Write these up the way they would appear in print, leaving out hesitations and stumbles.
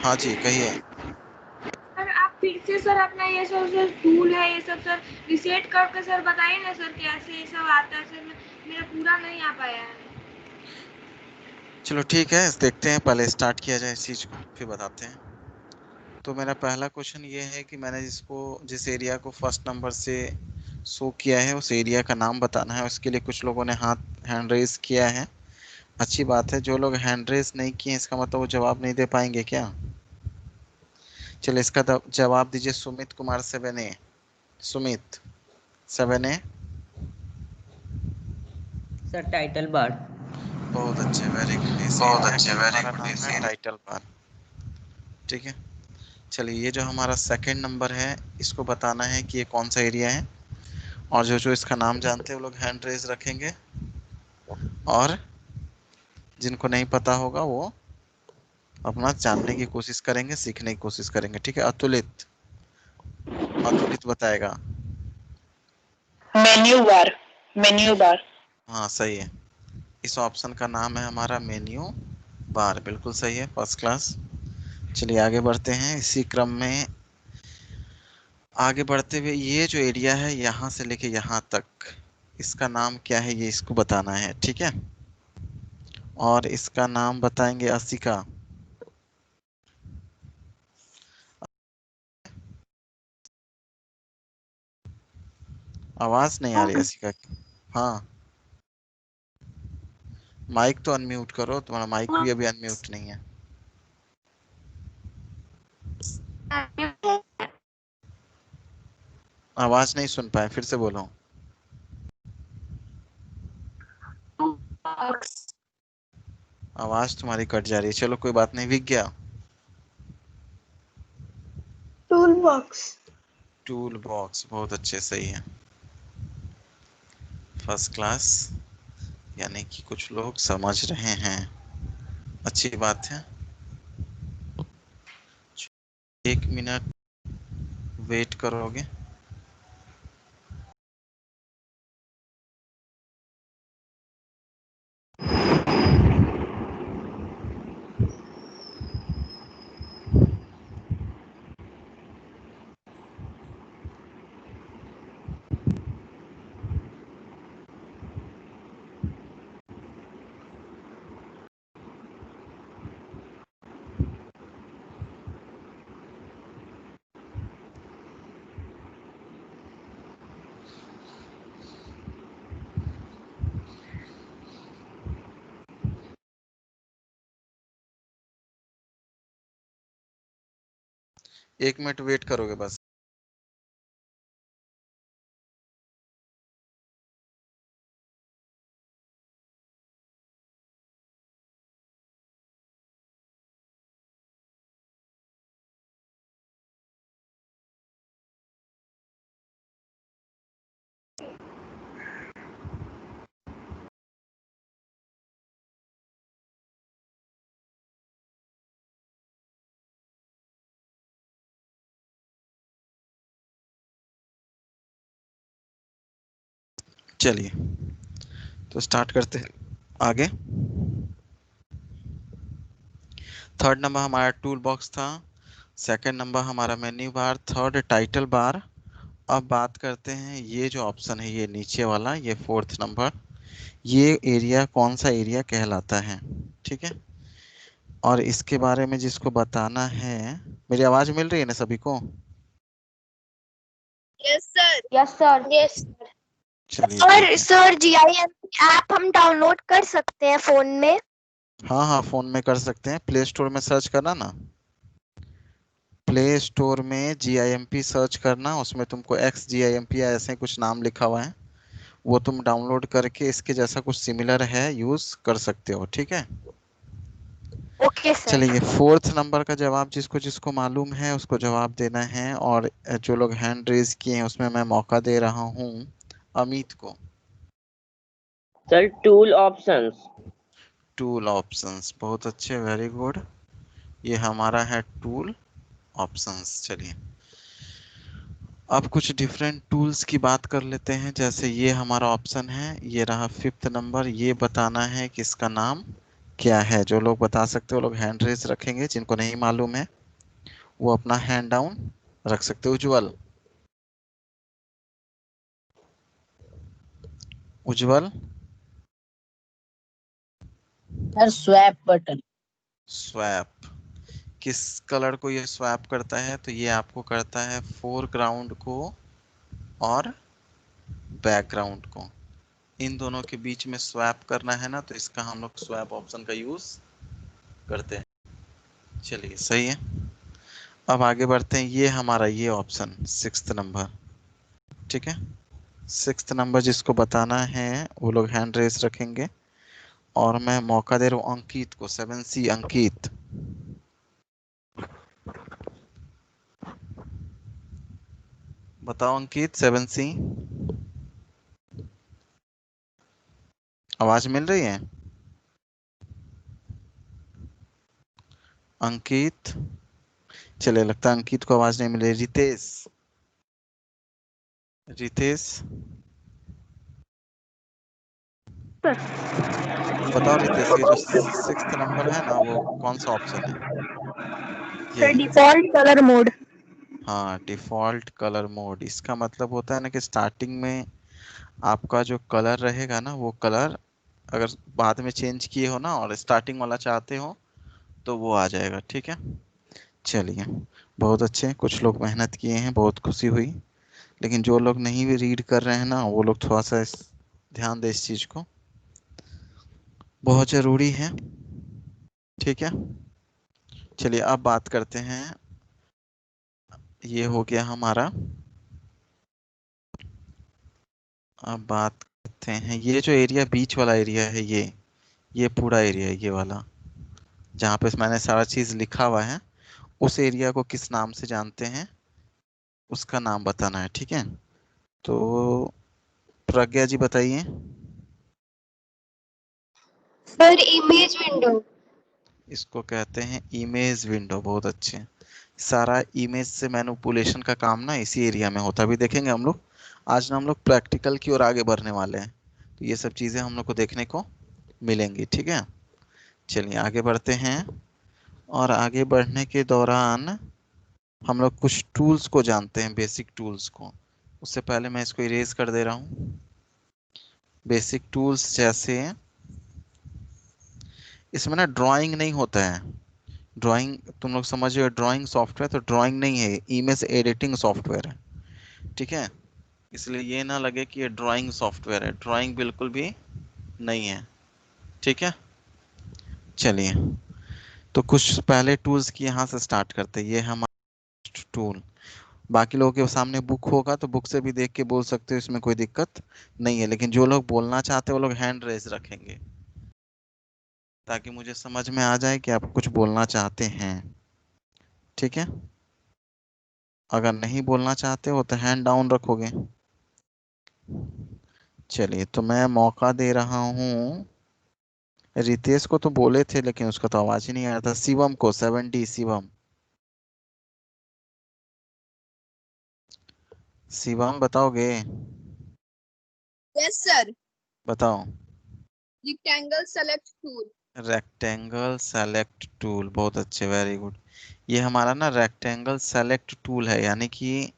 हाँ जी कहिए। सर आप फिर से सर अपना ये सब सर टूल है ये सब सर रिसेट करके सर बताइए ना सर कैसे ये सब आता है सर मेरा पूरा नहीं आ पाया है। चलो ठीक है, देखते हैं, पहले स्टार्ट किया जाए इस चीज को फिर बताते हैं। तो मेरा पहला क्वेश्चन ये है कि मैंने जिस एरिया को फर्स्ट नंबर से शो किया है उस एरिया का नाम बताना है। उसके लिए कुछ लोगों ने हैंड रेज किया है। अच्छी बात है। जो लोग हैंड रेज नहीं किए इसका मतलब वो जवाब नहीं दे पाएंगे क्या? चलिए इसका जवाब दीजिए। Sumit Kumar 7A। Sumit 7A। Sir title bar. बहुत अच्छे, वेरी गुड। इस बहुत एरिया अच्छे का वेरी हमारा गुड नाम इस है टाइटल बार। ठीक है। चलिए ये जो हमारा सेकंड नंबर है इसको बताना है कि ये कौन सा एरिया है। और जो जो इसका नाम जानते हैं वो लोग हैंड रेज रखेंगे, और जिनको नहीं पता होगा वो अपना जानने की कोशिश करेंगे, सीखने की कोशिश करेंगे। ठीक है। अतुलित, अतुलित बताएगा। Menu bar. Menu bar. हाँ सही है। इस ऑप्शन का नाम है हमारा मेन्यू बार। बिल्कुल सही है, फर्स्ट क्लास। चलिए आगे बढ़ते हैं इसी क्रम में। आगे बढ़ते हुए ये जो एरिया है यहाँ से लेके यहाँ तक, इसका नाम क्या है ये इसको बताना है। ठीक है। और इसका नाम बताएंगे असिका। आवाज नहीं आ रही असिका की। हाँ, माइक तो अनम्यूट करो, तुम्हारा माइक भी अभी अनम्यूट नहीं है। आवाज नहीं सुन पाए, फिर से बोलो। आवाज तुम्हारी कट जा रही है। चलो कोई बात नहीं। विज्ञा। Tool box. टूल बॉक्स, बहुत अच्छे, सही है, फर्स्ट क्लास। यानी कि कुछ लोग समझ रहे हैं, अच्छी बात है। 1 मिनट वेट करोगे? एक मिनट वेट करोगे बस। चलिए तो स्टार्ट करते हैं आगे। थर्ड नंबर हमारा टूल बॉक्स था, सेकंड नंबर हमारा menu bar, third title bar. अब बात करते हैं ये जो ऑप्शन है ये नीचे वाला, ये फोर्थ नंबर, ये एरिया कौन सा एरिया कहलाता है। ठीक है। और इसके बारे में जिसको बताना है, मेरी आवाज मिल रही है ना सभी को? Yes sir. Yes sir. Yes. चलिए और ठीक है। सर GIM ऐप हम डाउनलोड कर सकते हैं फोन में। हाँ हाँ, फोन में कर सकते हैं। प्ले स्टोर में सर्च करना ना, प्ले स्टोर में GIMP सर्च करना, उसमें तुमको XGIMP या ऐसे कुछ नाम लिखा हुआ है, वो तुम डाउनलोड करके इसके जैसा कुछ सिमिलर है यूज कर सकते हो। ठीक है। Okay sir. चलिए फोर्थ नंबर का जवाब जिसको जिसको मालूम है उसको जवाब देना है। और जो लोग हैंड रेज किए हैं उसमें मैं मौका दे रहा हूँ अमित को। Sir tool options. Tool options, बहुत अच्छे, वेरी गुड। ये हमारा है टूल ऑप्शंस। चलिए अब कुछ डिफरेंट टूल्स की बात कर लेते हैं। जैसे ये हमारा ऑप्शन है, ये रहा फिफ्थ नंबर, ये बताना है कि इसका नाम क्या है? जो लोग बता सकते हो वो लोग हैंड रेज रखेंगे, जिनको नहीं मालूम है वो अपना हैंड डाउन रख सकते हो। Ujjwal, Ujjwal. Sir swap button. Swap किस कलर को ये स्वैप करता है? तो ये आपको करता है फोरग्राउंड को और बैकग्राउंड को, इन दोनों के बीच में स्वैप करना है ना, तो इसका हम लोग स्वैप ऑप्शन का यूज करते हैं। चलिए सही है। अब आगे बढ़ते हैं। ये हमारा ये ऑप्शन 6th नंबर, ठीक है। 6th नंबर जिसको बताना है वो लोग हैंड रेस रखेंगे, और मैं मौका दे रहा हूँ अंकित को। 7C अंकित, बताओ अंकित। 7C, आवाज मिल रही है अंकित? चलिए, लगता है अंकित को आवाज नहीं मिल रही। रितेश, रितेश बताओ रितेश, ये जो 6th नंबर है ना वो कौन सा ऑप्शन है? ये डिफॉल्ट कलर मोड। हाँ, डिफॉल्ट कलर मोड। इसका मतलब होता है ना कि स्टार्टिंग में आपका जो कलर रहेगा ना, वो कलर अगर बाद में चेंज किए हो ना और स्टार्टिंग वाला चाहते हो तो वो आ जाएगा, ठीक है। चलिए, बहुत अच्छे। कुछ लोग मेहनत किए हैं, बहुत खुशी हुई। लेकिन जो लोग नहीं भी रीड कर रहे हैं ना, वो लोग थोड़ा सा ध्यान दें इस चीज को, बहुत जरूरी है, ठीक है। चलिए अब बात करते हैं। ये हो गया हमारा। अब बात करते हैं, ये जो एरिया बीच वाला एरिया है, ये पूरा एरिया है, ये वाला जहाँ पे मैंने सारा चीज लिखा हुआ है, उस एरिया को किस नाम से जानते हैं उसका नाम बताना है, ठीक है। तो प्रज्ञा जी बताइए। Sir image window. इसको कहते हैं इमेज विंडो, बहुत अच्छे। सारा इमेज से मैनिपुलेशन का काम ना इसी एरिया में होता है। अभी देखेंगे हम लोग। आज ना हम लोग प्रैक्टिकल की ओर आगे बढ़ने वाले हैं, तो ये सब चीजें हम लोग को देखने को मिलेंगी, ठीक है। चलिए आगे बढ़ते हैं। और आगे बढ़ने के दौरान हम लोग कुछ टूल्स को जानते हैं, बेसिक टूल्स को। उससे पहले मैं इसको इरेज कर दे रहा हूँ। बेसिक टूल्स जैसे, इसमें ना ड्राइंग नहीं होता है। ड्राइंग तुम लोग समझ रहे हो, ड्राइंग सॉफ्टवेयर तो ड्राइंग नहीं है, इमेज एडिटिंग सॉफ्टवेयर है, ठीक है। इसलिए ये ना लगे कि ये ड्राइंग सॉफ्टवेयर है, ड्राइंग बिल्कुल भी नहीं है, ठीक है। चलिए, तो कुछ पहले टूल्स की यहाँ से स्टार्ट करते हैं। ये हमारा टूल, बाकी लोगों के सामने बुक होगा तो बुक से भी देख के बोल सकते हो, इसमें कोई दिक्कत नहीं है। लेकिन जो लोग बोलना चाहते हैं वो लोग हैंड रेज रखेंगे, ताकि मुझे समझ में आ जाए कि आप कुछ बोलना चाहते हैं, ठीक है। अगर नहीं बोलना चाहते हो तो हैंड डाउन रखोगे। चलिए, तो मैं मौका दे रहा हूँ। रितेश को तो बोले थे लेकिन उसका तो आवाज ही नहीं आ रहा था। शिवम को, 7D शिवम। शिवम बताओगे? Yes sir. बताओ। Rectangle select tool. Rectangle select tool, बहुत अच्छे, वेरी गुड। ये हमारा ना रेक्टेंगल सेलेक्ट टूल है, यानी कि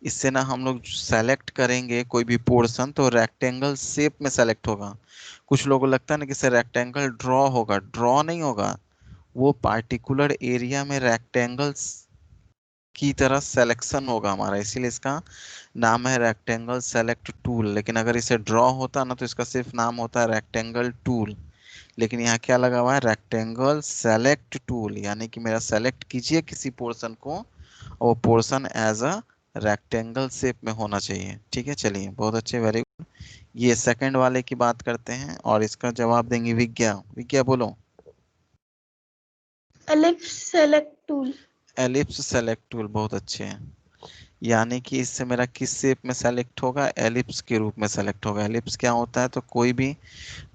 इससे ना हम लोग सेलेक्ट करेंगे कोई भी पोर्शन तो रेक्टेंगल शेप में सेलेक्ट होगा। कुछ लोगों को लगता है ना कि इससे रेक्टेंगल ड्रॉ होगा, ड्रॉ नहीं होगा। वो पार्टिकुलर एरिया में रेक्टेंगल्स की तरह सिलेक्शन होगा हमारा, इसीलिए इसका नाम है रेक्टेंगल सेलेक्ट टूल। लेकिन अगर इसे ड्रॉ होता ना तो इसका सिर्फ नाम होता है रेक्टेंगल टूल। लेकिन यहाँ क्या लगा हुआ है? रेक्टेंगल सेलेक्ट टूल, यानी कि मेरा सेलेक्ट कीजिए किसी पोर्शन को, और वो portion as a rectangle shape में होना चाहिए, ठीक है। चलिए, बहुत अच्छे, वेरी गुड। ये सेकंड वाले की बात करते हैं और इसका जवाब देंगे विज्ञा। विज्ञा बोलो। Ellipse select tool. Ellipse select tool, बहुत अच्छे हैं। यानी कि इससे मेरा किस शेप में सेलेक्ट होगा? एलिप्स के रूप में सेलेक्ट होगा। एलिप्स क्या होता है? तो कोई भी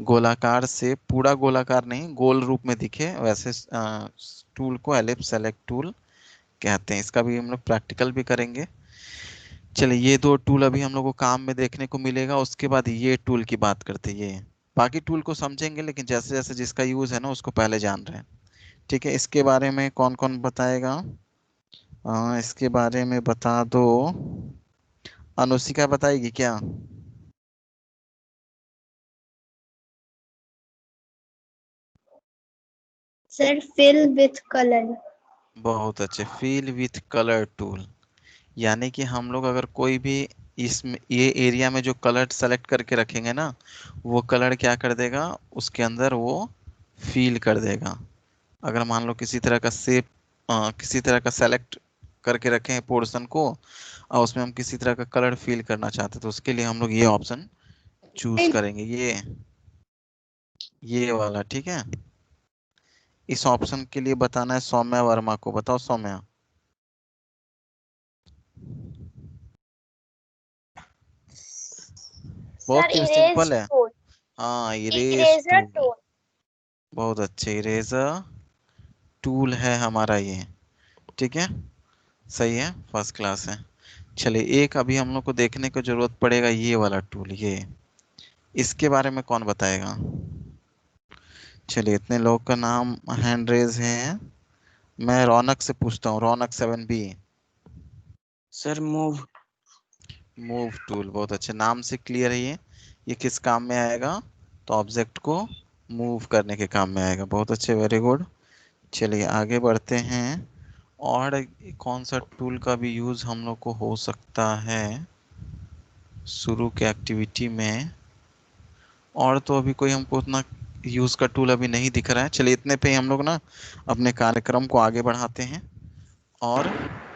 गोलाकार से, पूरा गोलाकार नहीं, गोल रूप में दिखे वैसे टूल को एलिप्स सेलेक्ट टूल कहते हैं। इसका भी हम लोग प्रैक्टिकल भी करेंगे। चलिए, ये दो टूल अभी हम लोग को काम में देखने को मिलेगा। उसके बाद ये टूल की बात करते हैं। बाकी टूल को समझेंगे, लेकिन जैसे जैसे जिसका यूज है ना उसको पहले जान रहे हैं। ठीक है, इसके बारे में कौन कौन बताएगा? इसके बारे में बता दो। अनुष्का बताएगी क्या? Sir fill with colour. बहुत अच्छे, फिल विथ कलर टूल। यानी कि हम लोग अगर कोई भी इसमें ये एरिया में जो कलर सेलेक्ट करके रखेंगे ना, वो कलर क्या कर देगा, उसके अंदर वो फील कर देगा। अगर मान लो किसी तरह का शेप, किसी तरह का सेलेक्ट करके रखें पोर्शन को, और उसमें हम किसी तरह का कलर फील करना चाहते हैं, तो उसके लिए हम लोग ये ऑप्शन चूज करेंगे, ये वाला। ठीक है, इस ऑप्शन के लिए बताना है सौम्या वर्मा को। बताओ सौम्या। सर बहुत इरेज सिंपल है। टूल। हाँ, इरेज इरेजर टूल। टूल। बहुत अच्छे, इरेजर टूल है हमारा ये। ठीक है, सही है, फर्स्ट क्लास है। चलिए, एक अभी हम लोग को देखने को जरूरत पड़ेगा, ये वाला टूल, ये इसके बारे में कौन बताएगा? चलिए, इतने लोग का नाम हैंड रेज है। मैं रौनक से पूछता हूँ, रौनक 7B। Sir move. Move tool, बहुत अच्छे, नाम से क्लियर है ये किस काम में आएगा? तो ऑब्जेक्ट को मूव करने के काम में आएगा। बहुत अच्छे, वेरी गुड। चलिए आगे बढ़ते हैं। और कौन सा टूल का भी यूज़ हम लोग को हो सकता है शुरू के एक्टिविटी में? और तो अभी कोई हमको उतना यूज़ का टूल अभी नहीं दिख रहा है। चलिए, इतने पे ही हम लोग ना अपने कार्यक्रम को आगे बढ़ाते हैं और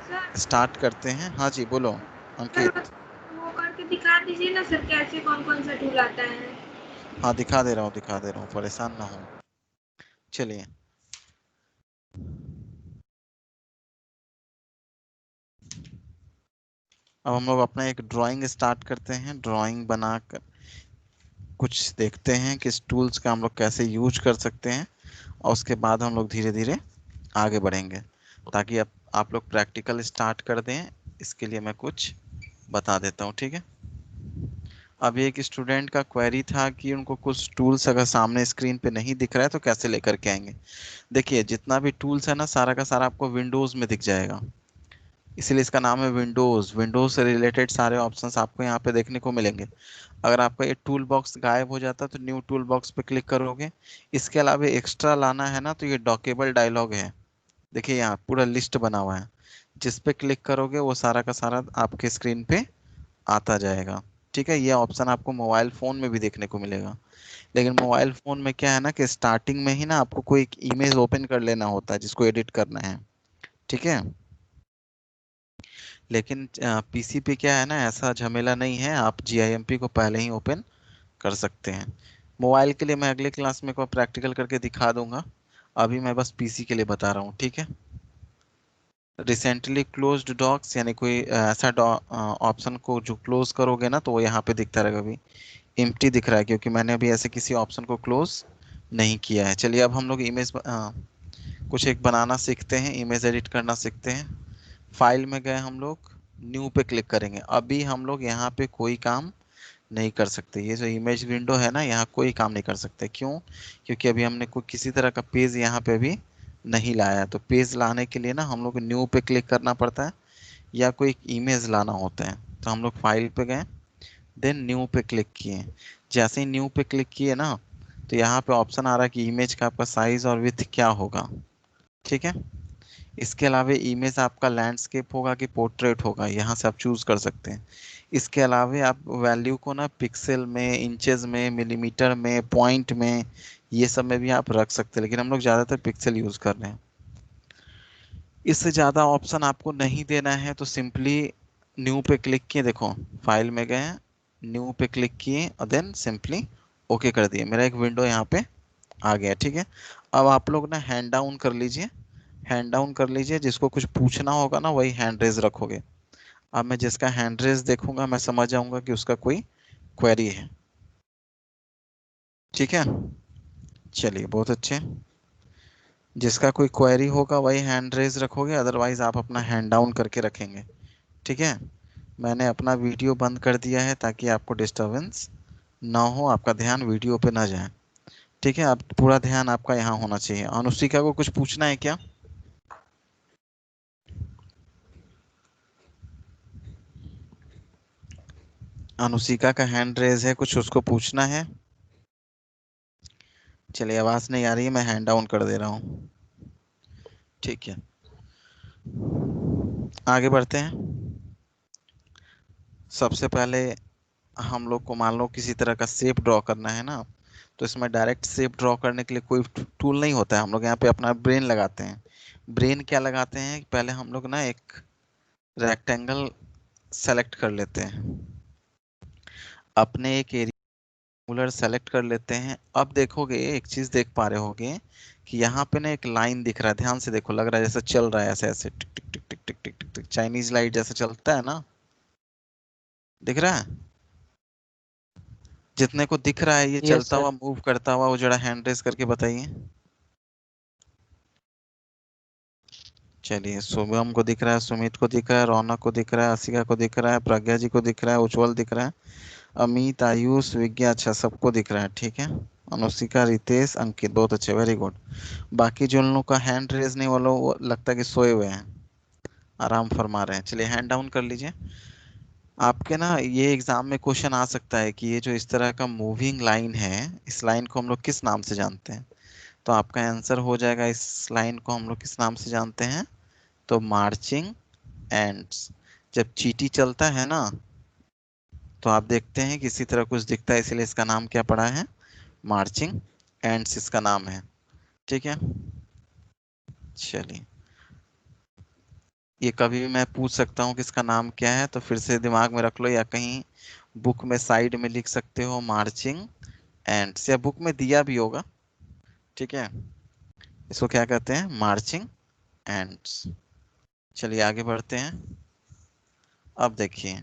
सर स्टार्ट करते हैं। हाँ जी, बोलो सर अंकित। वो करके दिखा दीजिए ना सर, कैसे कौन कौन सा टूल आता है। हाँ, दिखा दे रहा हूँ, दिखा दे रहा हूँ, परेशान ना हो। चलिए, अब हम लोग अपना एक ड्राइंग स्टार्ट करते हैं। ड्राइंग बनाकर कुछ देखते हैं कि इस टूल्स का हम लोग कैसे यूज कर सकते हैं, और उसके बाद हम लोग धीरे धीरे आगे बढ़ेंगे, ताकि आप लोग प्रैक्टिकल स्टार्ट कर दें। इसके लिए मैं कुछ बता देता हूँ। ठीक है, अभी एक स्टूडेंट का क्वेरी था कि उनको कुछ टूल्स अगर सामने स्क्रीन पे नहीं दिख रहा है तो कैसे लेकर के आएंगे। देखिए, जितना भी टूल्स है ना, सारा का सारा आपको विंडोज़ में दिख जाएगा, इसीलिए इसका नाम है विंडोज़। विंडोज़ से रिलेटेड सारे ऑप्शंस आपको यहाँ पे देखने को मिलेंगे। अगर आपका ये टूल बॉक्स गायब हो जाता है तो न्यू टूल बॉक्स पे क्लिक करोगे। इसके अलावा एक्स्ट्रा लाना है ना, तो ये डॉकेबल डायलॉग है। देखिए, यहाँ पूरा लिस्ट बना हुआ है, जिस पे क्लिक करोगे वो सारा का सारा आपके स्क्रीन पे आता जाएगा। ठीक है, ये ऑप्शन आपको मोबाइल फ़ोन में भी देखने को मिलेगा। लेकिन मोबाइल फ़ोन में क्या है ना, कि स्टार्टिंग में ही ना आपको कोई एक इमेज ओपन कर लेना होता है जिसको एडिट करना है। ठीक है, लेकिन पीसी पे क्या है ना, ऐसा झमेला नहीं है, आप जीआईएमपी को पहले ही ओपन कर सकते हैं। मोबाइल के लिए मैं अगले क्लास में को प्रैक्टिकल करके दिखा दूंगा, अभी मैं बस पीसी के लिए बता रहा हूँ। ठीक है, रिसेंटली क्लोज्ड डॉक्स, यानी कोई ऐसा ऑप्शन को जो क्लोज करोगे ना तो वो यहाँ पे दिखता रहेगा। अभी एम्प्टी दिख रहा है क्योंकि मैंने अभी ऐसे किसी ऑप्शन को क्लोज नहीं किया है। चलिए, अब हम लोग इमेज कुछ एक बनाना सीखते हैं, इमेज एडिट करना सीखते हैं। फाइल में गए हम लोग, न्यू पे क्लिक करेंगे। अभी हम लोग यहाँ पे कोई काम नहीं कर सकते, ये जो इमेज विंडो है ना, यहाँ कोई काम नहीं कर सकते। क्यों? क्योंकि अभी हमने कोई किसी तरह का पेज यहाँ पे भी नहीं लाया। तो पेज लाने के लिए ना हम लोग न्यू पे क्लिक करना पड़ता है, या कोई इमेज लाना होता है। तो हम लोग फाइल पे गए, देन न्यू पे क्लिक किए। जैसे ही न्यू पे क्लिक किए ना, तो यहाँ पे ऑप्शन आ रहा है कि इमेज का आपका साइज और विड्थ क्या होगा। ठीक है, इसके अलावा इमेज आपका लैंडस्केप होगा कि पोर्ट्रेट होगा, यहाँ से आप चूज कर सकते हैं। इसके अलावा आप वैल्यू को ना पिक्सल में, इंचेस में, मिलीमीटर में, पॉइंट में, ये सब में भी आप रख सकते हैं, लेकिन हम लोग ज़्यादातर पिक्सल यूज़ कर रहे हैं। इससे ज़्यादा ऑप्शन आपको नहीं देना है तो सिंपली न्यू पे क्लिक किए, देखो फाइल में गए, न्यू पे क्लिक किए और देन सिंपली ओके कर दिए। मेरा एक विंडो यहाँ पे आ गया। ठीक है, अब आप लोग ना हैंड डाउन कर लीजिए, हैंड डाउन कर लीजिए। जिसको कुछ पूछना होगा ना वही हैंड रेज रखोगे। अब मैं जिसका हैंड रेज देखूंगा मैं समझ जाऊंगा कि उसका कोई क्वेरी है। ठीक है, चलिए बहुत अच्छे। जिसका कोई क्वेरी होगा वही हैंड रेज रखोगे, अदरवाइज आप अपना हैंड डाउन करके रखेंगे। ठीक है, मैंने अपना वीडियो बंद कर दिया है ताकि आपको डिस्टरबेंस ना हो, आपका ध्यान वीडियो पे ना जाए। ठीक है, आप पूरा ध्यान आपका यहाँ होना चाहिए। अनुष्का को कुछ पूछना है क्या? अनुष्का का हैंड रेज है, कुछ उसको पूछना है? चलिए, आवाज नहीं आ रही है, मैं हैंड डाउन कर दे रहा हूँ। ठीक है, आगे बढ़ते हैं। सबसे पहले हम लोग को मान लो किसी तरह का शेप ड्रॉ करना है ना, तो इसमें डायरेक्ट शेप ड्रॉ करने के लिए कोई टूल नहीं होता है। हम लोग यहाँ पे अपना ब्रेन लगाते हैं। ब्रेन क्या लगाते हैं, पहले हम लोग ना एक रेक्टेंगल सेलेक्ट कर लेते हैं, अपने एक एरिया सेलेक्ट कर लेते हैं। अब देखोगे, एक चीज देख पा रहे होगे कि यहाँ पे ना एक लाइन दिख रहा है, ध्यान से देखो, लग रहा है जैसे चल रहा है, ऐसे ऐसे टिक टिक टिक टिक टिक टिक टिक टिक, चाइनीज लाइट जैसे चलता है ना, दिख रहा है? जितने को दिख रहा है ये यस चलता सर। हुआ मूव करता हुआ, वो जरा हैंड रेस करके बताइए। चलिए, शुभम को दिख रहा है, सुमित को दिख रहा है, रौनक को दिख रहा है, असिका को दिख रहा है, प्रज्ञा जी को दिख रहा है, उज्जवल दिख रहा है, अमित, आयुष, विज्ञा, अच्छा सबको दिख रहा है। ठीक है, अनुष्का, रितेश, अंकित, बहुत अच्छे, वेरी गुड। बाकी जो लोगों का हैंड रेज नहीं, वालों वो लगता है कि सोए हुए हैं, आराम फरमा रहे हैं। चलिए, हैंड डाउन कर लीजिए। आपके ना ये एग्जाम में क्वेश्चन आ सकता है कि ये जो इस तरह का मूविंग लाइन है, इस लाइन को हम लोग किस नाम से जानते हैं? तो आपका आंसर हो जाएगा, इस लाइन को हम लोग किस नाम से जानते हैं? तो मार्चिंग एंड्स। जब चींटी चलता है ना, तो आप देखते हैं कि इसी तरह कुछ दिखता है, इसलिए इसका नाम क्या पड़ा है? मार्चिंग एंड्स इसका नाम है। ठीक है, चलिए, ये कभी भी मैं पूछ सकता हूँ कि इसका नाम क्या है, तो फिर से दिमाग में रख लो, या कहीं बुक में साइड में लिख सकते हो मार्चिंग एंड्स, या बुक में दिया भी होगा। ठीक है, इसको क्या कहते हैं? Marching ends. चलिए, आगे बढ़ते हैं। अब देखिए,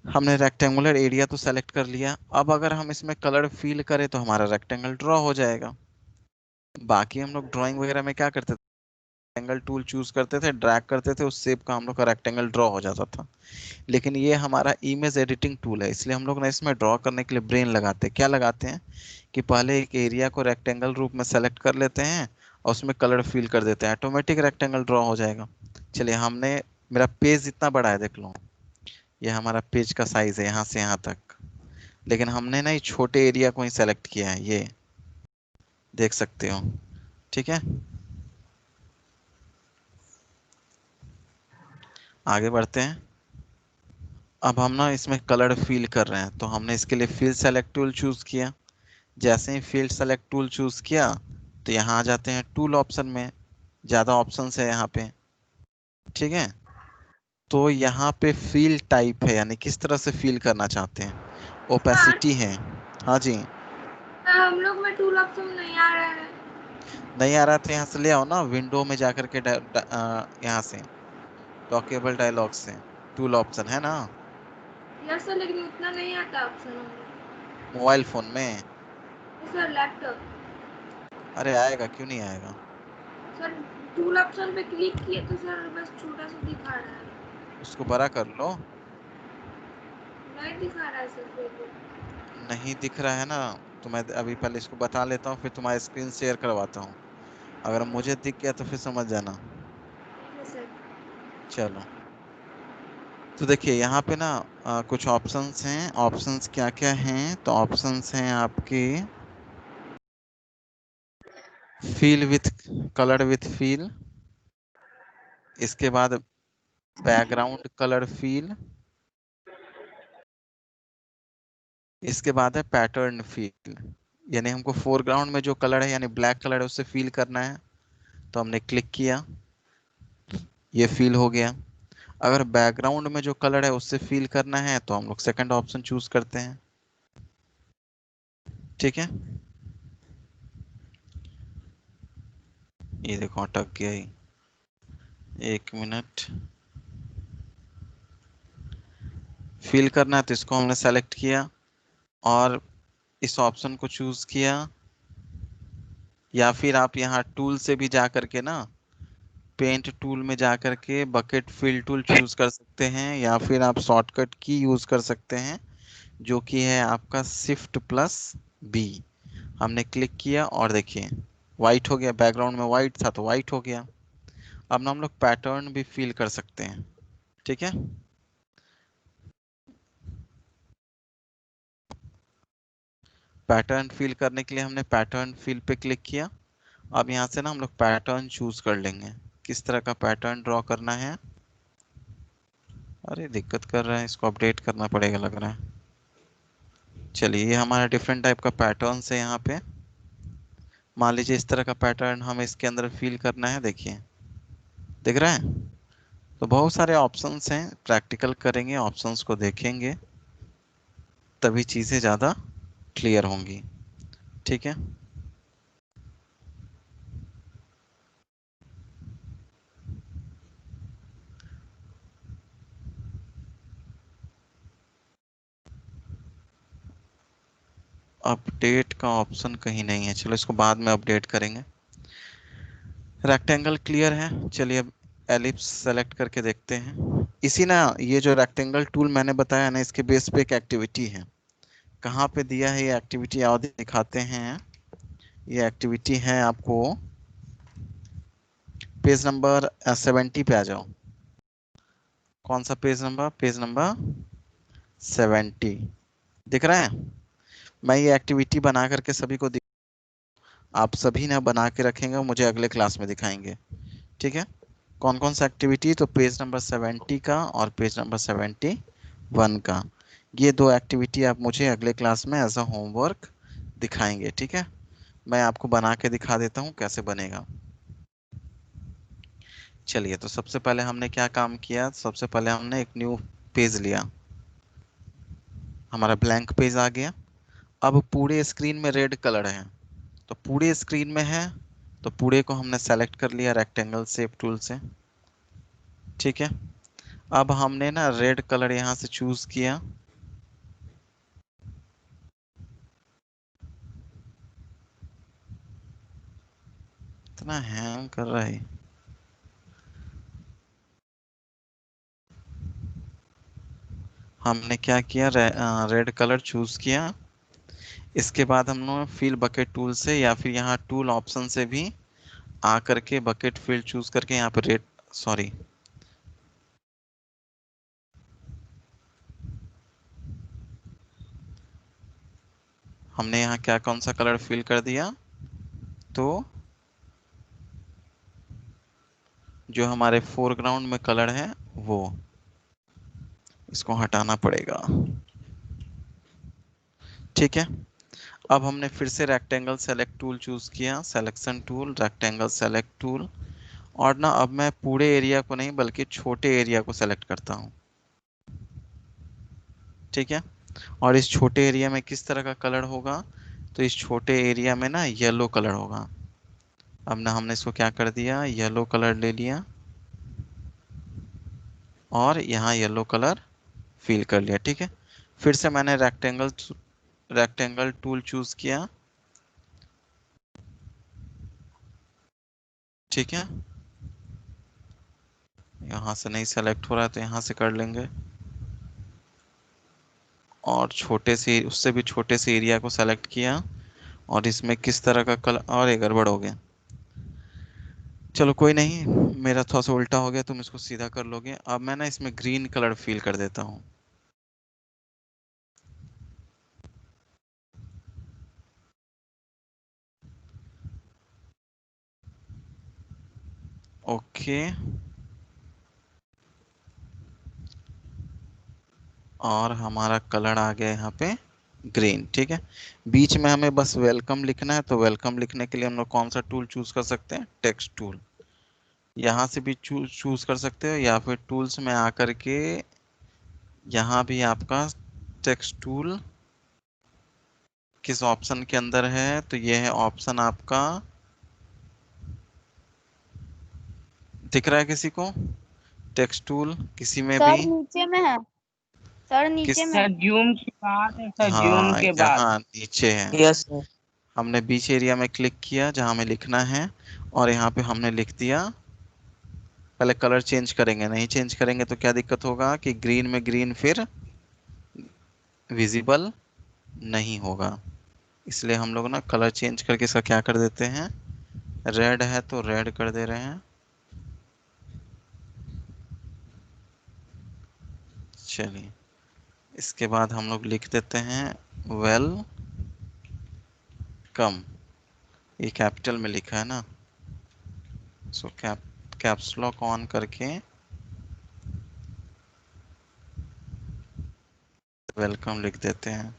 हमने रेक्टेंगुलर एरिया तो सेलेक्ट कर लिया। अब अगर हम इसमें कलर फिल करें तो हमारा रेक्टेंगल ड्रॉ हो जाएगा। बाकी हम लोग ड्राइंग वगैरह में क्या करते थे? रेक्टेंगल टूल चूज करते थे, ड्रैग करते थे, उस शेप का हम लोग का रेक्टेंगल ड्रॉ हो जाता था। लेकिन ये हमारा इमेज एडिटिंग टूल है, इसलिए हम लोग ना इसमें ड्रॉ करने के लिए ब्रेन लगाते हैं। क्या लगाते हैं कि पहले एक एरिया को रेक्टेंगल रूप में सेलेक्ट कर लेते हैं और उसमें कलर फिल कर देते हैं, ऑटोमेटिक रेक्टेंगल ड्रॉ हो जाएगा। चलिए, हमने, मेरा पेज इतना बड़ा है, देख लो, ये हमारा पेज का साइज है यहाँ से यहाँ तक, लेकिन हमने ना ये छोटे एरिया को ही सेलेक्ट किया है, ये देख सकते हो। ठीक है, आगे बढ़ते हैं। अब हम ना इसमें कलर फिल कर रहे हैं, तो हमने इसके लिए फिल सेलेक्ट टूल चूज किया। जैसे ही फील्ड सेलेक्ट टूल चूज किया, तो यहाँ आ जाते हैं टूल ऑप्शन में, ज़्यादा ऑप्शंस है यहाँ पे। ठीक है, तो यहाँ पे फील टाइप है, यानी किस तरह से फील करना चाहते हैं, सर ओपेसिटी है। हाँ जी, हम लोग में टूल ऑप्शन नहीं आ रहा है। नहीं आ रहा तो यहाँ से ले आओ ना, विंडो में जाकर के यहाँ से डॉकेबल डायलॉग से टूल ऑप्शन है ना, यस सर, लेकिन उतना नहीं आता ऑप्शन हमें। मोबाइल फोन में। Sir laptop. अरे आएगा, क्यों नहीं आएगा? सर टूल ऑप्शन पे क्लिक किए तो सर बस छोटा सा दिखा रहा है, उसको बड़ा कर लो। नहीं दिखा रहा है सर कोई भी। नहीं दिख रहा है ना, तो मैं अभी पहले इसको बता लेता हूँ, फिर तुम्हारी स्क्रीन शेयर करवाता हूँ। अगर मुझे दिख गया तो फिर समझ जाना। Yes sir. चलो, तो देखिए यहाँ पे ना कुछ ऑप्शंस हैं। ऑप्शंस क्या क्या हैं? तो ऑप्शंस हैं आपके, feel with, colour with feel, इसके बाद बैकग्राउंड कलर फील, इसके बाद है पैटर्न फील, यानी हमको फोरग्राउंड में जो कलर है, यानी ब्लैक कलर है, उससे फील करना है। तो हमने क्लिक किया, ये फील हो गया। अगर बैकग्राउंड में जो कलर है उससे फील करना है, तो हम लोग सेकंड ऑप्शन चूज करते हैं। ठीक है, ये देखो अटक गया ही, एक मिनट। फील करना है तो इसको हमने सेलेक्ट किया और इस ऑप्शन को चूज किया, या फिर आप यहाँ टूल से भी जा करके ना, पेंट टूल में जा करके बकेट फिल टूल चूज कर सकते हैं, या फिर आप शॉर्टकट की यूज कर सकते हैं, जो कि है आपका शिफ्ट प्लस बी। हमने क्लिक किया और देखिए वाइट हो गया, बैकग्राउंड में वाइट था तो वाइट हो गया। अब ना हम लोग पैटर्न भी फिल कर सकते हैं, ठीक है। पैटर्न फिल करने के लिए हमने पैटर्न फिल पे क्लिक किया। अब यहाँ से ना हम लोग पैटर्न चूज कर लेंगे, किस तरह का पैटर्न ड्रॉ करना है। अरे दिक्कत कर रहा है, इसको अपडेट करना पड़ेगा लग रहा है। चलिए, ये हमारा डिफरेंट टाइप का पैटर्न है यहाँ पे। मान लीजिए इस तरह का पैटर्न हमें इसके अंदर फिल करना है, देखिए दिख रहा है। तो बहुत सारे ऑप्शंस हैं, प्रैक्टिकल करेंगे, ऑप्शंस को देखेंगे, तभी चीज़ें ज़्यादा क्लियर होंगी, ठीक है। अपडेट का ऑप्शन कहीं नहीं है, चलो इसको बाद में अपडेट करेंगे। रेक्टेंगल क्लियर है, चलिए अब एलिप्स सेलेक्ट करके देखते हैं। इसी ना, ये जो रेक्टेंगल टूल मैंने बताया ना, इसके बेस पे एक एक्टिविटी है। कहाँ पे दिया है ये एक्टिविटी, आओ दिखाते हैं। ये एक्टिविटी है आपको पेज नंबर 70 पे आ जाओ। कौन सा पेज नंबर? पेज नंबर 70 दिख रहा है। मैं ये एक्टिविटी बना करके सभी को आप सभी ने बना के रखेंगे, मुझे अगले क्लास में दिखाएंगे, ठीक है। कौन कौन सा एक्टिविटी? तो पेज नंबर 70 का और पेज नंबर 71 का, ये दो एक्टिविटी आप मुझे अगले क्लास में एज अ होमवर्क दिखाएंगे, ठीक है। मैं आपको बना के दिखा देता हूँ कैसे बनेगा। चलिए, तो सबसे पहले हमने क्या काम किया, सबसे पहले हमने एक न्यू पेज लिया, हमारा ब्लैंक पेज आ गया। अब पूरे स्क्रीन में रेड कलर है, तो पूरे स्क्रीन में है तो पूरे को हमने सेलेक्ट कर लिया रेक्टेंगल शेप टूल से, ठीक है। अब हमने ना रेड कलर यहाँ से चूज किया। इतना हैंग कर रहा है। हमने क्या किया, रेड कलर चूज किया। इसके बाद हम लोग फिल बकेट टूल से या फिर यहाँ टूल ऑप्शन से भी आ करके बकेट फिल चूज करके यहाँ पे रेड, सॉरी, हमने यहाँ क्या कौन सा कलर फिल कर दिया, तो जो हमारे फोरग्राउंड में कलर है वो, इसको हटाना पड़ेगा, ठीक है। अब हमने फिर से रेक्टेंगल सेलेक्ट टूल चूज किया, selection tool, rectangle select tool, और ना अब मैं पूरे एरिया को नहीं बल्कि छोटे एरिया को सेलेक्ट करता हूँ, ठीक है। और इस छोटे एरिया में किस तरह का कलर होगा, तो इस छोटे एरिया में ना येलो कलर होगा। अब ना हमने इसको क्या कर दिया, येलो कलर ले लिया और यहाँ येलो कलर फिल कर लिया, ठीक है। फिर से मैंने रेक्टेंगल टूल चूज किया, ठीक है। यहाँ से नहीं सेलेक्ट हो रहा है तो यहाँ से कर लेंगे, और छोटे से, उससे भी छोटे से एरिया को सेलेक्ट किया और इसमें किस तरह का कलर, और एक गड़बड़ हो गया, चलो कोई नहीं, मेरा थोड़ा सा उल्टा हो गया, तुम इसको सीधा कर लोगे। अब मैं ना इसमें ग्रीन कलर फिल कर देता हूँ, ओके। और हमारा कलर आ गया यहाँ पे ग्रीन, ठीक है। बीच में हमें बस वेलकम लिखना है, तो वेलकम लिखने के लिए हम लोग कौन सा टूल चूज कर सकते हैं, टेक्स्ट टूल। यहाँ से भी चूज कर सकते हो या फिर टूल्स में आकर के यहाँ भी आपका टेक्स्ट टूल किस ऑप्शन के अंदर है, तो ये है ऑप्शन आपका, दिख रहा है किसी को टेक्स्ट टूल, किसी में सर भी नीचे में है, सर किस, नीचे में सर जूम के बाद है, सर जूम हाँ के बाद। यहाँ नीचे है। Yes sir. हमने बीच एरिया में क्लिक किया जहाँ हमें लिखना है और यहाँ पे हमने लिख दिया। पहले कलर चेंज करेंगे, नहीं चेंज करेंगे तो क्या दिक्कत होगा कि ग्रीन में ग्रीन फिर विजिबल नहीं होगा। इसलिए हम लोग ना कलर चेंज करके इसका क्या कर देते हैं, रेड है तो रेड कर दे रहे हैं। चलिए इसके बाद हम लोग लिख देते हैं वेल कम, ये कैपिटल में लिखा है ना, सो कैप्स लॉक ऑन करके वेलकम लिख देते हैं।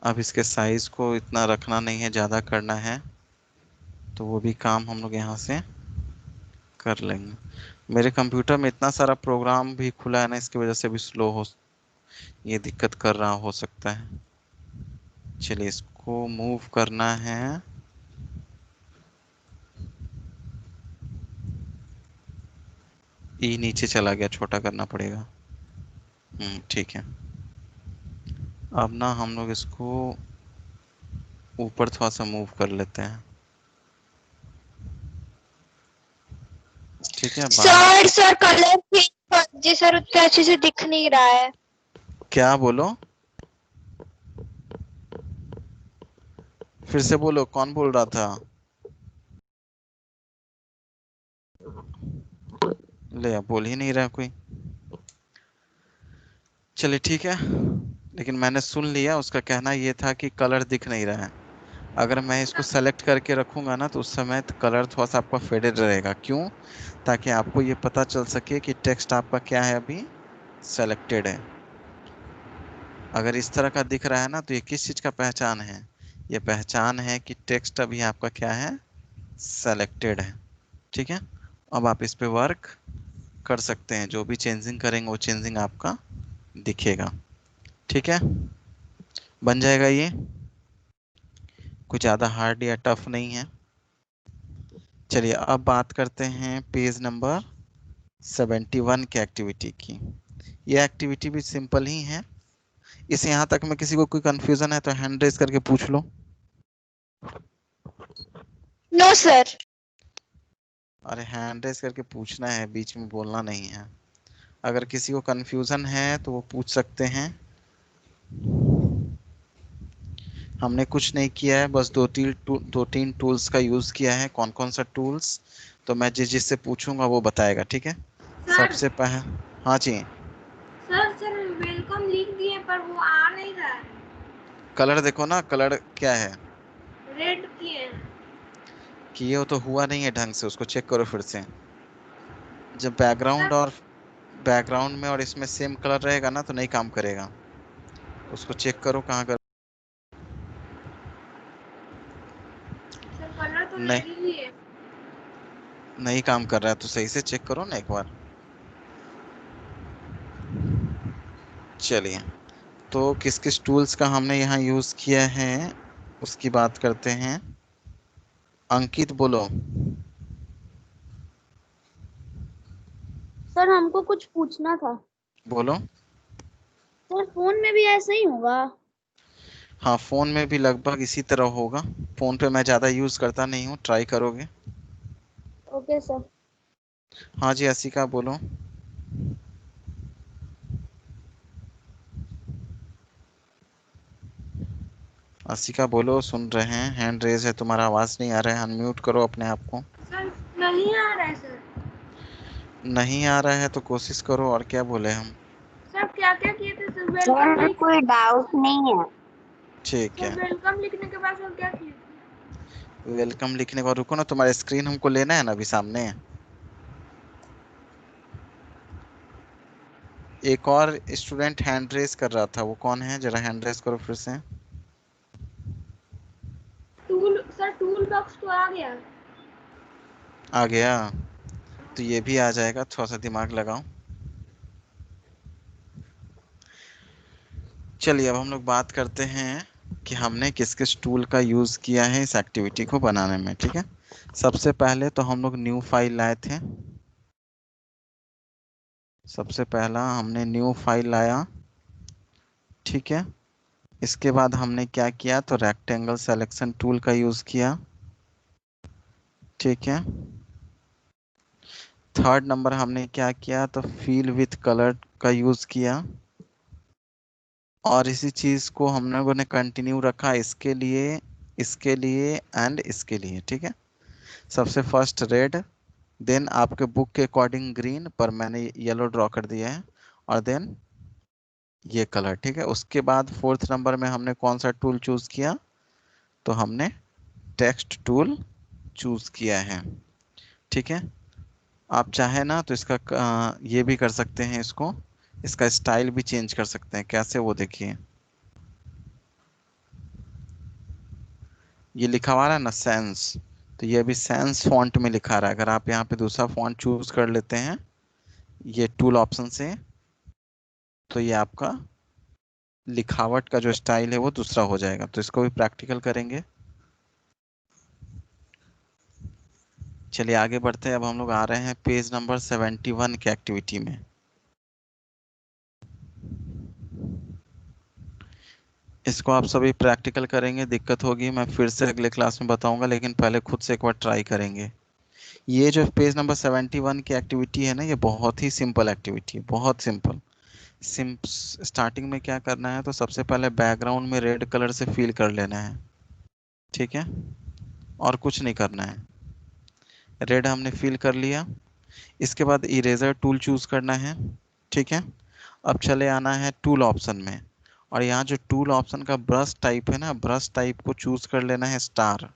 अब इसके साइज को इतना रखना नहीं है, ज़्यादा करना है, तो वो भी काम हम लोग यहाँ से कर लेंगे। मेरे कंप्यूटर में इतना सारा प्रोग्राम भी खुला है ना, इसकी वजह से भी स्लो हो, ये दिक्कत कर रहा हो सकता है। चलिए इसको मूव करना है, ई नीचे चला गया, छोटा करना पड़ेगा। ठीक है। अब ना हम लोग इसको ऊपर थोड़ा सा मूव कर लेते हैं। ठीक है। सर कलर चेंज कर दीजिए सर, उतना अच्छे से दिख नहीं रहा है। क्या बोलो, फिर से बोलो, कौन बोल रहा था? ले बोल ही नहीं रहा कोई। चलिए ठीक है, लेकिन मैंने सुन लिया, उसका कहना ये था कि कलर दिख नहीं रहा है। अगर मैं इसको सेलेक्ट करके रखूंगा ना तो उस समय कलर थोड़ा सा आपका फेडेड रहेगा। क्यों? ताकि आपको ये पता चल सके कि टेक्स्ट आपका क्या है, अभी सेलेक्टेड है। अगर इस तरह का दिख रहा है ना तो ये किस चीज का पहचान है? ये पहचान है कि टेक्स्ट अभी आपका क्या है, सेलेक्टेड है। ठीक है, अब आप इस पे वर्क कर सकते हैं, जो भी चेंजिंग करेंगे वो चेंजिंग आपका दिखेगा। ठीक है, बन जाएगा ये, कुछ ज़्यादा हार्ड या टफ नहीं है। चलिए अब बात करते हैं पेज नंबर 71 की एक्टिविटी की। ये एक्टिविटी भी सिंपल ही है। इस यहाँ तक में किसी को कोई कंफ्यूजन है तो हैंड रेज करके पूछ लो। No sir. अरे हैंड रेज करके पूछना है, बीच में बोलना नहीं है। अगर किसी को कंफ्यूजन है तो वो पूछ सकते हैं। हमने कुछ नहीं किया है, बस दो तीन टूल्स का यूज किया है। कौन कौन सा टूल्स, तो मैं जिससे पूछूंगा वो बताएगा। ठीक है, सबसे पहले, हाँ जी। सर वेलकम लिख दिए पर वो आ नहीं रहा है। कलर देखो ना, कलर क्या है, रेड किए। किए हो तो हुआ नहीं है ढंग से, उसको चेक करो फिर से। जब बैकग्राउंड में और इसमें सेम कलर रहेगा ना तो नहीं काम करेगा, उसको चेक करो कहाँ कर। सर कलर तो नहीं, रेड ही है। नहीं काम कर रहा है तो सही से चेक करो ना एक बार। चलिए, तो किस किस टूल्स का हमने यहाँ यूज किया है उसकी बात करते हैं। अंकित बोलो। सर हमको कुछ पूछना था। बोलो। सर फोन में भी ऐसा ही होगा? हाँ, फोन में भी लगभग इसी तरह होगा। फोन पे मैं ज़्यादा यूज करता नहीं हूँ, ट्राई करोगे? Okay sir. हाँ जी, असिका बोलो। असिका बोलो, सुन रहे हैं, हैंड रेज है तुम्हारा, आवाज नहीं आ रहा है, अनम्यूट करो अपने आप को। सर नहीं आ रहा है सर। नहीं आ रहा है तो कोशिश करो, और क्या बोले हम। सर क्या क्या किए थे सर? वेलकम सर कोई डाउट नहीं है। ठीक है, सर वेलकम लिखने के बाद सर क्या किए थे? वेलकम लिखने को रुको ना, तुम्हारा स्क्रीन हमको लेना है ना अभी सामने। एक और स्टूडेंट हैंड रेज कर रहा था, वो कौन है? जरा हैंड रेज करो फिर से। टूल बॉक्स तो आ गया। आ गया, तो ये भी आ जाएगा, थोड़ा सा दिमाग लगाओ। चलिए अब हम लोग बात करते हैं कि हमने किस किस टूल का यूज किया है इस एक्टिविटी को बनाने में। ठीक है, सबसे पहले तो हम लोग न्यू फाइल लाए थे। सबसे पहला हमने न्यू फाइल लाया, ठीक है। इसके बाद हमने क्या किया, तो रेक्टेंगल सिलेक्शन टूल का यूज किया, ठीक है। थर्ड नंबर हमने क्या किया, तो फिल विथ कलर का यूज किया, और इसी चीज को हम लोगों ने कंटिन्यू रखा इसके लिए एंड इसके लिए, ठीक है। सबसे फर्स्ट रेड, देन आपके बुक के अकॉर्डिंग ग्रीन, पर मैंने येलो ड्रॉ कर दिया है, और देन ये कलर, ठीक है। उसके बाद फोर्थ नंबर में हमने कौन सा टूल चूज किया, तो हमने टेक्स्ट टूल चूज किया है, ठीक है। आप चाहे ना तो इसका ये भी कर सकते हैं, इसका स्टाइल भी चेंज कर सकते हैं, कैसे वो देखिए। ये लिखा हुआ है ना सेंस, तो ये अभी सेंस फॉन्ट में लिखा रहा है। अगर आप यहाँ पे दूसरा फॉन्ट चूज कर लेते हैं ये टूल ऑप्शन से, तो ये आपका लिखावट का जो स्टाइल है वो दूसरा हो जाएगा। तो इसको भी प्रैक्टिकल करेंगे। चलिए आगे बढ़ते हैं। अब हम लोग आ रहे हैं पेज नंबर 71 के एक्टिविटी में। इसको आप सभी प्रैक्टिकल करेंगे, दिक्कत होगी मैं फिर से अगले क्लास में बताऊंगा, लेकिन पहले खुद से एक बार ट्राई करेंगे। ये जो पेज नंबर 71 की एक्टिविटी है ना, ये बहुत ही सिंपल एक्टिविटी है, बहुत सिंपल। स्टार्टिंग में क्या करना है, तो सबसे पहले बैकग्राउंड में रेड कलर से फिल कर लेना है, ठीक है, और कुछ नहीं करना है। रेड हमने फिल कर लिया। इसके बाद इरेजर टूल चूज करना है, ठीक है। अब चले आना है टूल ऑप्शन में, और यहाँ जो टूल ऑप्शन का ब्रश टाइप है ना, ब्रश टाइप को चूज कर लेना है स्टार,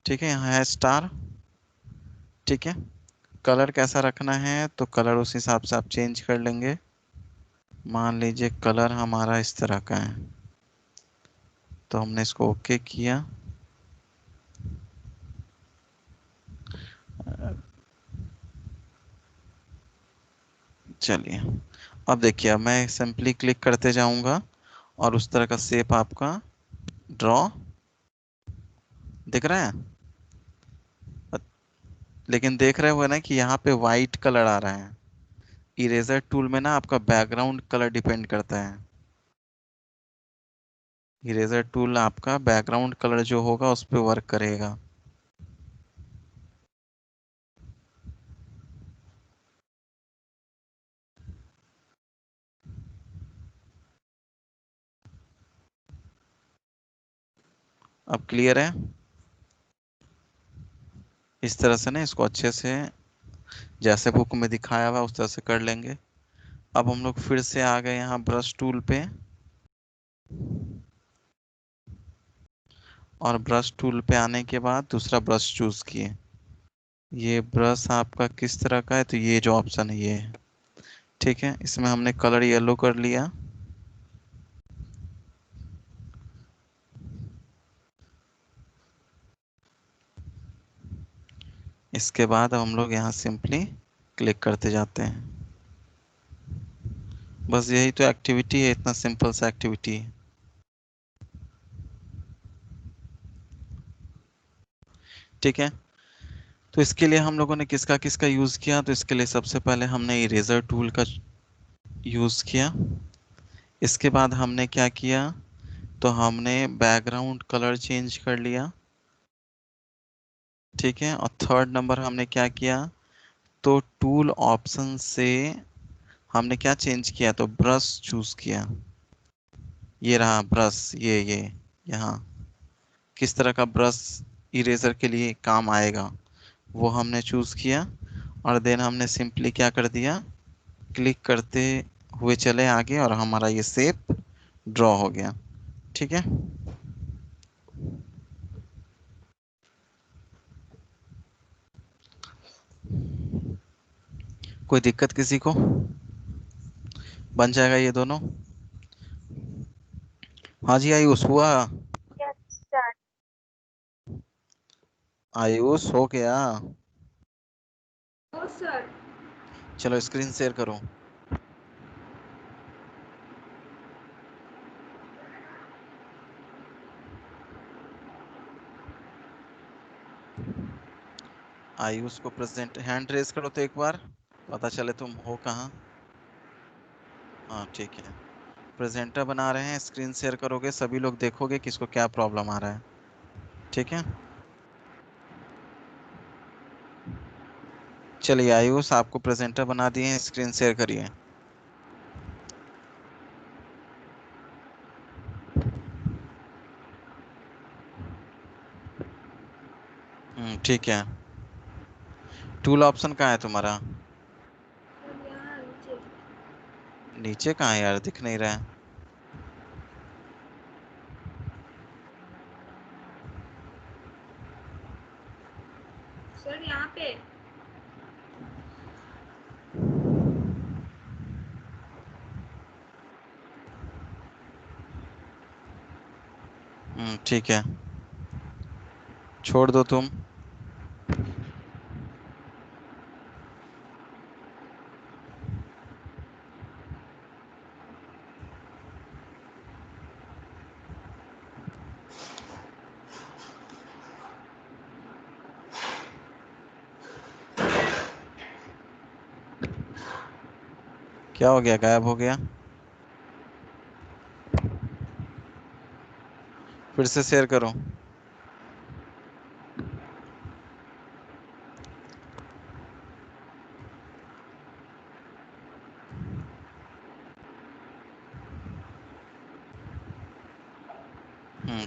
ठीक है। यहाँ है स्टार, ठीक है। कलर कैसा रखना है, तो कलर उस हिसाब से आप चेंज कर लेंगे। मान लीजिए कलर हमारा इस तरह का है, तो हमने इसको ओके किया। चलिए अब देखिए, अब मैं सिंपली क्लिक करते जाऊंगा और उस तरह का शेप आपका ड्रॉ दिख रहा है। लेकिन देख रहे हो ना कि यहाँ पे वाइट कलर आ रहा है। इरेजर टूल में ना आपका बैकग्राउंड कलर डिपेंड करता है। इरेजर टूल आपका बैकग्राउंड कलर जो होगा उस पर वर्क करेगा। अब क्लियर है। इस तरह से ना इसको अच्छे से जैसे बुक में दिखाया हुआ उस तरह से कर लेंगे। अब हम लोग फिर से आ गए यहाँ ब्रश टूल पे, और ब्रश टूल पे आने के बाद दूसरा ब्रश चूज किए। ये ब्रश आपका किस तरह का है, तो ये जो ऑप्शन है ये है, ठीक है। इसमें हमने कलर येलो कर लिया। इसके बाद हम लोग यहाँ सिंपली क्लिक करते जाते हैं। बस यही तो एक्टिविटी है, इतना सिंपल सा एक्टिविटी है, ठीक है। तो इसके लिए हम लोगों ने किसका किसका यूज़ किया, तो इसके लिए सबसे पहले हमने इरेजर टूल का यूज़ किया। इसके बाद हमने क्या किया, तो हमने बैकग्राउंड कलर चेंज कर लिया, ठीक है। और थर्ड नंबर हमने क्या किया, तो टूल ऑप्शन से हमने क्या चेंज किया, तो ब्रश चूज किया। ये रहा ब्रश, ये यहाँ किस तरह का ब्रश इरेजर के लिए काम आएगा वो हमने चूज किया। और देन हमने सिंपली क्या कर दिया, क्लिक करते हुए चले आगे, और हमारा ये शेप ड्रॉ हो गया, ठीक है। कोई दिक्कत किसी को, बन जाएगा ये दोनों। हाँ जी आयुष हुआ, आयुष हो गया। ओ सर। चलो स्क्रीन शेयर करो। आयुष को प्रेजेंट हैंड रेज करो तो एक बार पता चले तुम हो कहाँ। हाँ ठीक है, प्रेजेंटर बना रहे हैं, स्क्रीन शेयर करोगे, सभी लोग देखोगे किसको क्या प्रॉब्लम आ रहा है। ठीक है, चलिए आयुष आपको प्रेजेंटर बना दिए हैं, स्क्रीन शेयर करिए। ठीक है, टूल ऑप्शन कहाँ है तुम्हारा? सर यहाँ नीचे। नीचे कहाँ है यार, दिख नहीं रहा है। सर यहाँ पे। ठीक है, छोड़ दो तुम। क्या हो गया, गायब हो गया? फिर से शेयर करो।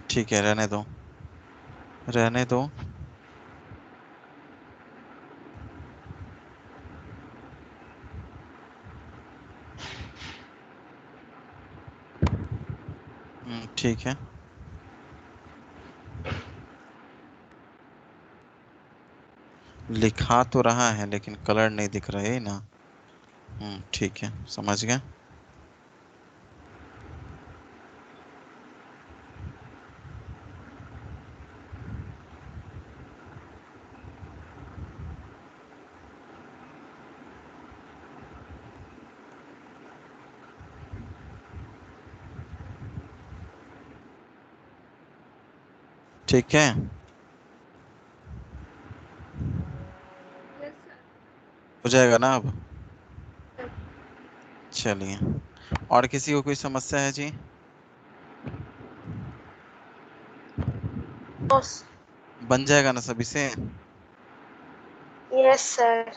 ठीक है, रहने दो, रहने दो। ठीक है, लिखा तो रहा है लेकिन कलर नहीं दिख रहा है ना। ठीक है, समझ गया। ठीक है, यस सर। हो जाएगा ना अब? चलिए, और किसी को कोई समस्या है जी? बन जाएगा ना सभी से? Yes sir.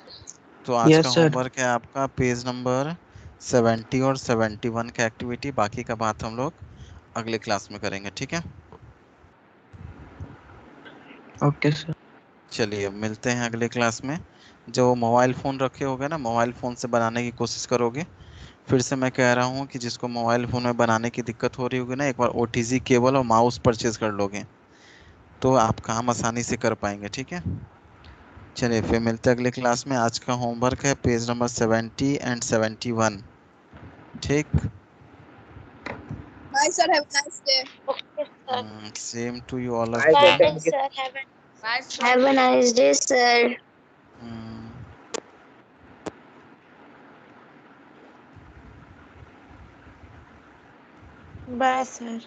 तो आज का यस सर। होमवर्क है आपका पेज नंबर 70 और 71 का एक्टिविटी, बाकी का बात हम लोग अगले क्लास में करेंगे। ठीक है, ओके सर। चलिए अब मिलते हैं अगले क्लास में। जो मोबाइल फ़ोन रखे होगे ना, मोबाइल फ़ोन से बनाने की कोशिश करोगे। फिर से मैं कह रहा हूँ कि जिसको मोबाइल फ़ोन में बनाने की दिक्कत हो रही होगी ना, एक बार ओटीजी केबल और माउस परचेज कर लोगे तो आप काम आसानी से कर पाएंगे। ठीक है, चलिए फिर मिलते हैं अगले क्लास में। आज का होमवर्क है पेज नंबर 70 एंड 71। ठीक, Bye, sir. Have a nice day. Okay sir. Same to you all of Bye, sir. You. Bye Thank you. Sir. Bye, sir. Have a nice day sir. Bye sir.